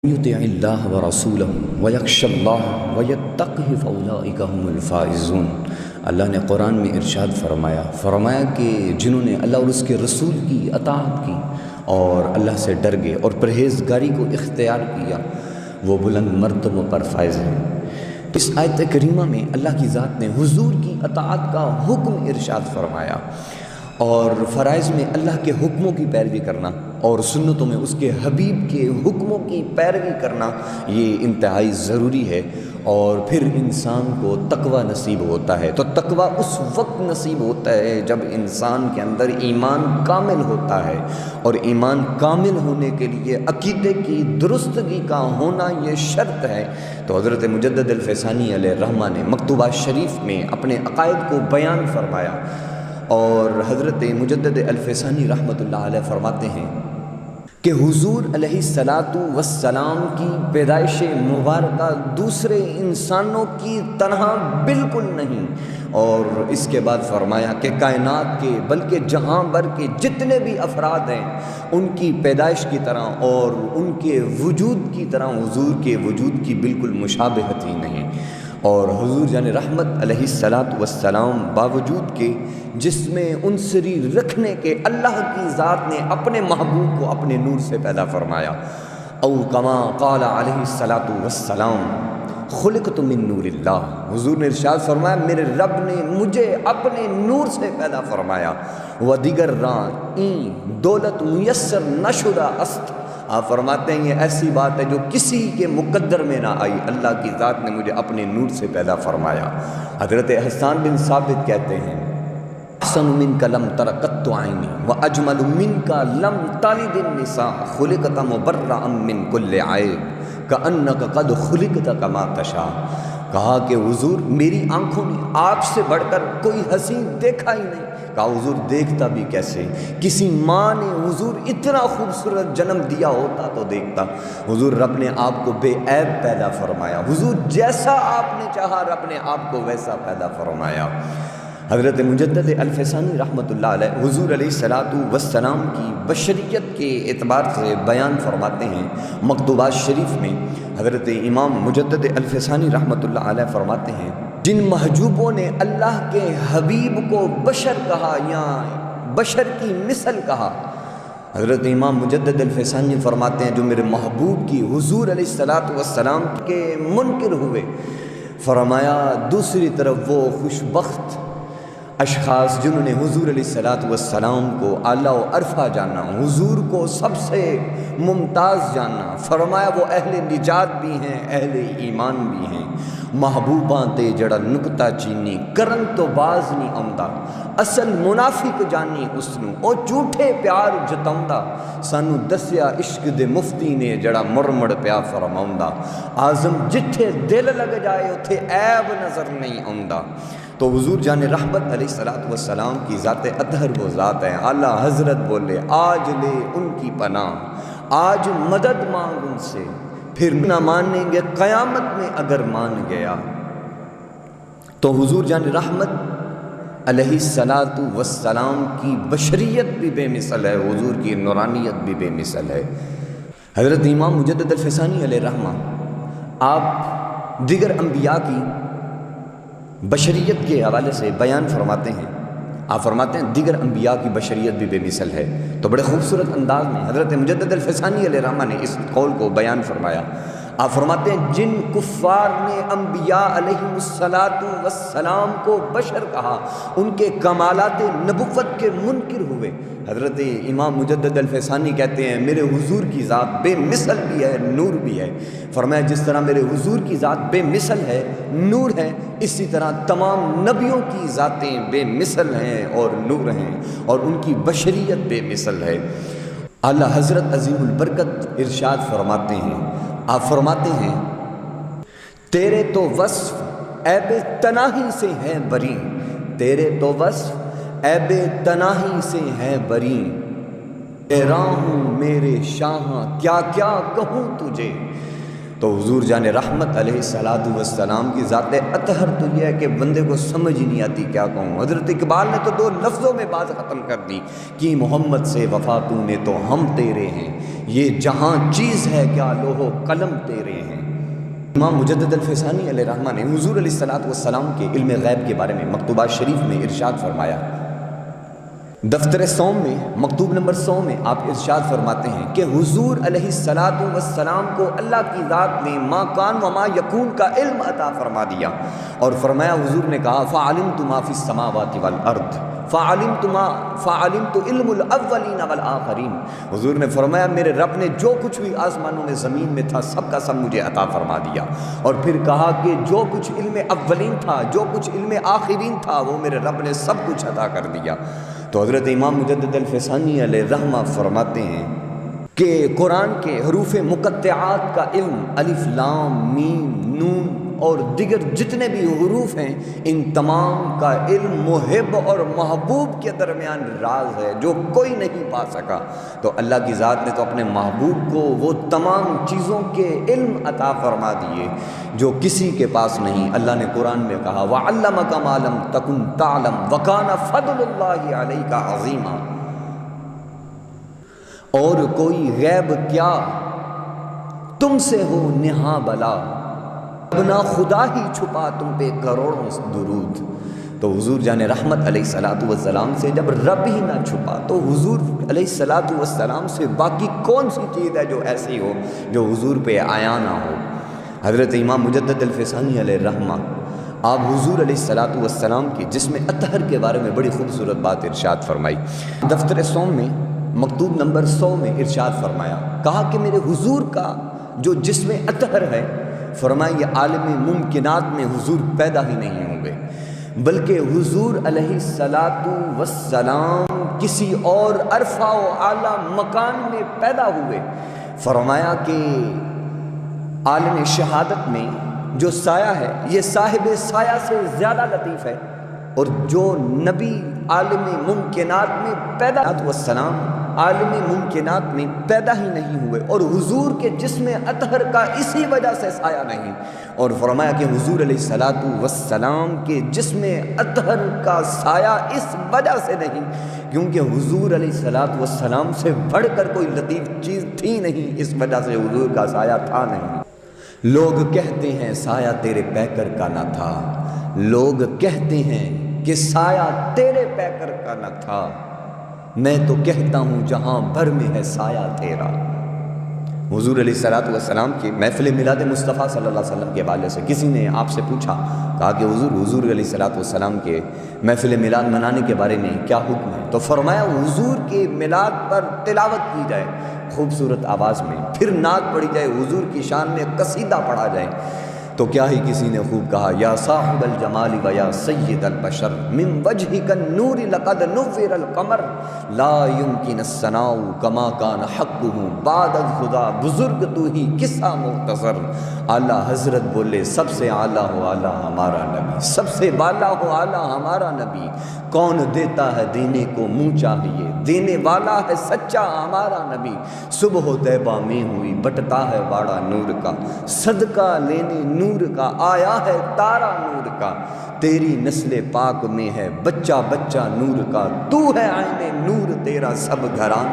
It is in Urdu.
يطع اللہ ورسولہ ویخشى اللہ ویتقہ فاولئک هم الفائزون۔ اللہ نے قرآن میں ارشاد فرمایا کہ جنہوں نے اللہ اور اس کے رسول کی اطاعت کی اور اللہ سے ڈر گئے اور پرہیزگاری کو اختیار کیا وہ بلند مرتبوں پر فائز ہیں۔ اس آیت کریمہ میں اللہ کی ذات نے حضور کی اطاعت کا حکم ارشاد فرمایا اور فرائض میں اللہ کے حکموں کی پیروی کرنا اور سنتوں میں اس کے حبیب کے حکموں کی پیروی کرنا یہ انتہائی ضروری ہے۔ اور پھر انسان کو تقوی نصیب ہوتا ہے، تو تقوی اس وقت نصیب ہوتا ہے جب انسان کے اندر ایمان کامل ہوتا ہے، اور ایمان کامل ہونے کے لیے عقیدے کی درستگی کا ہونا یہ شرط ہے۔ تو حضرت مجدد الفیسانی علیہ الرحمہ نے مکتوبہ شریف میں اپنے عقائد کو بیان فرمایا، اور حضرت مجدد الفیسانی رحمۃ اللہ علیہ فرماتے ہیں کہ حضور علیہ السلام کی پیدائش مبارکہ دوسرے انسانوں کی طرح بالکل نہیں، اور اس کے بعد فرمایا کہ کائنات کے بلکہ جہاں بھر کے جتنے بھی افراد ہیں ان کی پیدائش کی طرح اور ان کے وجود کی طرح حضور کے وجود کی بالکل مشابہت ہی نہیں۔ اور حضور جان رحمت علیہ السلام باوجود کے جس میں عنصری رکھنے کے اللہ کی ذات نے اپنے محبوب کو اپنے نور سے پیدا فرمایا، او کما قال علیہ السلام خلقت من نور اللہ۔ حضور نے ارشاد فرمایا میرے رب نے مجھے اپنے نور سے پیدا فرمایا، و دیگر راں این دولت میسر نشدہ است۔ آپ فرماتے ہیں یہ ایسی بات ہے جو کسی کے مقدر میں نہ آئی، اللہ کی ذات نے مجھے اپنے نور سے پیدا فرمایا۔ حضرت حسان بن ثابت کہتے ہیں احسن منک لم تر قط عینی واجمل منک لم تلد النساء خلقت مبرئا من کل عیب کانک قد خلقت کما تشاء۔ کہا کہ حضور میری آنکھوں نے آپ سے بڑھ کر کوئی حسین دیکھا ہی نہیں۔ کہا حضور دیکھتا بھی کیسے، کسی ماں نے حضور اتنا خوبصورت جنم دیا ہوتا تو دیکھتا۔ حضور رب نے آپ کو بے عیب پیدا فرمایا، حضور جیسا آپ نے چاہا رب نے آپ کو ویسا پیدا فرمایا۔ حضرت مجدد الفیسانی رحمۃ اللہ علیہ حضور علیہ السلام کی بشریت کے اعتبار سے بیان فرماتے ہیں مکتوبات شریف میں۔ حضرت امام مجدد الفیسانی رحمۃ اللہ علیہ فرماتے ہیں جن محجوبوں نے اللہ کے حبیب کو بشر کہا یا بشر کی مثل کہا، حضرت امام مجدد الفیسانی فرماتے ہیں جو میرے محبوب کی حضور علیہ السلام کے منکر ہوئے، فرمایا دوسری طرف وہ خوش بخت اشخاص جنہوں نے حضور علیہ السلام کو اعلیٰ و عرفہ جانا، حضور کو سب سے ممتاز جانا، فرمایا وہ اہل نجات بھی ہیں اہل ایمان بھی ہیں۔ محبوباں تے جڑا نکتہ چینی کرن تو باز نہیں آਉਂਦਾ، اصل منافق جانی اس نوں او جھوٹے پیار جتاਉਂਦਾ، سانو دسیا عشق دے مفتی نے جڑا مرمڑ پیا فرماਉਂਦਾ، اعظم جتھے دل لگ جائے اتھے عیب نظر نہیں آਉਂਦਾ۔ تو حضور جان رحمت علیہ السلام کی ذات اطہر وہ ذات ہے۔ اعلیٰ حضرت بولے آج لے ان کی پناہ، آج مدد مانگ ان سے، پھر نہ مانیں گے قیامت میں اگر مان گیا۔ تو حضور جان رحمت علیہ السلام کی بشریت بھی بے مثل ہے، حضور کی نورانیت بھی بے مثل ہے۔ حضرت امام مجدد الفیسانی علیہ الرحمہ آپ دیگر انبیاء کی بشریت کے حوالے سے بیان فرماتے ہیں۔ آپ فرماتے ہیں دیگر انبیاء کی بشریت بھی بے مثل ہے، تو بڑے خوبصورت انداز میں حضرت مجدد الفیسانی علیہ الرحمہ نے اس قول کو بیان فرمایا۔ آپ فرماتے ہیں جن کفار نے انبیاء علیہ السلام کو بشر کہا، ان کے کمالات نبوت کے منکر ہوئے، حضرت امام مجدد الفیسانی کہتے ہیں میرے حضور کی ذات بے مثل بھی ہے نور بھی ہے۔ فرمایا جس طرح میرے حضور کی ذات بے مثل ہے نور ہے، اسی طرح تمام نبیوں کی ذاتیں بے مثل ہیں اور نور ہیں، اور ان کی بشریت بے مثل ہے۔ اعلیٰ حضرت عظیم البرکت ارشاد فرماتے ہیں، آپ فرماتے ہیں تیرے تو وصف عیب تناہی سے ہیں بری، تیرے تو وصف عیب تناہی سے ہیں بری، حیراں ہوں میرے شاہاں کیا کیا کہوں تجھے۔ تو حضور جان رحمت علیہ السلام کی ذات اطہر تو یہ ہے کہ بندے کو سمجھ ہی نہیں آتی کیا کہوں۔ حضرت اقبال نے تو 2 لفظوں میں بات ختم کر دی کہ محمد سے وفا تو نے تو ہم تیرے ہیں، یہ جہاں چیز ہے کیا لوح و قلم تیرے ہیں۔ امام مجدد الفسانی علیہ رحمہ نے حضور علیہ الصلوۃ والسلام کے علم غیب کے بارے میں مکتوبات شریف میں ارشاد فرمایا، دفتر سوم میں مکتوب نمبر 100 میں آپ ارشاد فرماتے ہیں کہ حضور علیہ الصلوۃ والسلام کو اللہ کی ذات نے ما کان و ما یکون کا علم عطا فرما دیا، اور فرمایا حضور نے کہا فعلمت ما فی السماوات والارض فعلمت علم الاولین والآخرین۔ حضور نے فرمایا میرے رب نے جو کچھ بھی آسمانوں میں زمین میں تھا سب کا سب مجھے عطا فرما دیا، اور پھر کہا کہ جو کچھ علم اولین تھا جو کچھ علم آخرین تھا وہ میرے رب نے سب کچھ عطا کر دیا۔ تو حضرت امام مجدد الفسانی علیہ رحمہ فرماتے ہیں کہ قرآن کے حروف مقطعات کا علم الف لام میم نون اور دیگر جتنے بھی حروف ہیں ان تمام کا علم محب اور محبوب کے درمیان راز ہے جو کوئی نہیں پا سکا۔ تو اللہ کی ذات نے تو اپنے محبوب کو وہ تمام چیزوں کے علم عطا فرما دیے جو کسی کے پاس نہیں۔ اللہ نے قرآن میں کہا وَعَلَّمَكَ مَا لَمْ تَكُنْ تَعْلَمْ وَكَانَ فَضْلُ اللَّهِ عَلَيْكَ عَظِيمًا۔ اور کوئی غیب کیا تم سے ہو نہا بلا، اپنا خدا ہی چھپا تم پہ کروڑوں درود۔ تو حضور جان رحمت علیہ الصلوۃ والسلام سے جب رب ہی نہ چھپا تو حضور علیہ الصلوۃ والسلام سے باقی کون سی چیز ہے جو ایسی ہو جو حضور پہ آیا نہ ہو۔ حضرت امام مجدد الفسانی علیہ رحمہ آپ حضور علیہ الصلوۃ والسلام کی جسم اطہر کے بارے میں بڑی خوبصورت بات ارشاد فرمائی۔ دفتر سوم میں مکتوب نمبر 100 میں ارشاد فرمایا، کہا کہ میرے حضور کا جو جسم اطہر ہے، فرمایا یہ عالم ممکنات میں حضور پیدا ہی نہیں ہوں گے بلکہ حضور علیہ الصلوۃ والسلام کسی اور عرفہ و اعلیٰ مکان میں پیدا ہوئے۔ فرمایا کہ عالم شہادت میں جو سایہ ہے یہ صاحب سایہ سے زیادہ لطیف ہے، اور جو نبی عالم ممکنات میں پیدا والسلام عالم ممکنات میں پیدا ہی نہیں ہوئے، اور حضور کے جسم اطہر کا اسی وجہ سے سایہ نہیں۔ اور فرمایا کہ حضور علیہ الصلوۃ والسلام کے جسم اطہر کا سایہ اس وجہ سے نہیں کیونکہ حضور علیہ الصلوۃ والسلام سے بڑھ کر کوئی لطیف چیز تھی نہیں، اس وجہ سے حضور کا سایہ تھا نہیں۔ لوگ کہتے ہیں سایہ تیرے پیکر کا نہ تھا، لوگ کہتے ہیں کہ سایہ تیرے پیکر کا نہ تھا، میں تو کہتا ہوں جہاں بھر میں ہے سایہ تیرا۔ حضور علیہ الصلوۃ والسلام کی محفل میلاد مصطفیٰ صلی اللہ علیہ وسلم کے حوالے سے کسی نے آپ سے پوچھا، کہا کہ حضور علیہ الصلوۃ والسلام کے محفل میلاد منانے کے بارے میں کیا حکم ہے؟ تو فرمایا حضور کے میلاد پر تلاوت کی جائے خوبصورت آواز میں، پھر نعت پڑھی جائے، حضور کی شان میں قصیدہ پڑھا جائے۔ تو کیا ہی کسی نے خوب کہا یا صاحب الجمال و یا سید البشر من وجهك النور لقد نور القمر لا يمكن الثناء كما كان حقه بعد الخدا، بزرگ تو ہی قصہ مختصر۔ اعلیٰ حضرت بولے سب سے اعلیٰ ہو اعلیٰ ہمارا نبی، سب سے بالا ہو اعلیٰ ہمارا نبی، کون دیتا ہے دینے کو منہ چاہیے، دینے والا ہے سچا ہمارا نبی۔ صبح و طیبہ میں ہوئی بٹتا ہے باڑا نور کا، صدقہ لینے نور کا آیا ہے تارا نور کا، تیری نسل پاک میں ہے بچہ بچہ نور کا، تو ہے عین نور تیرا سب گھران۔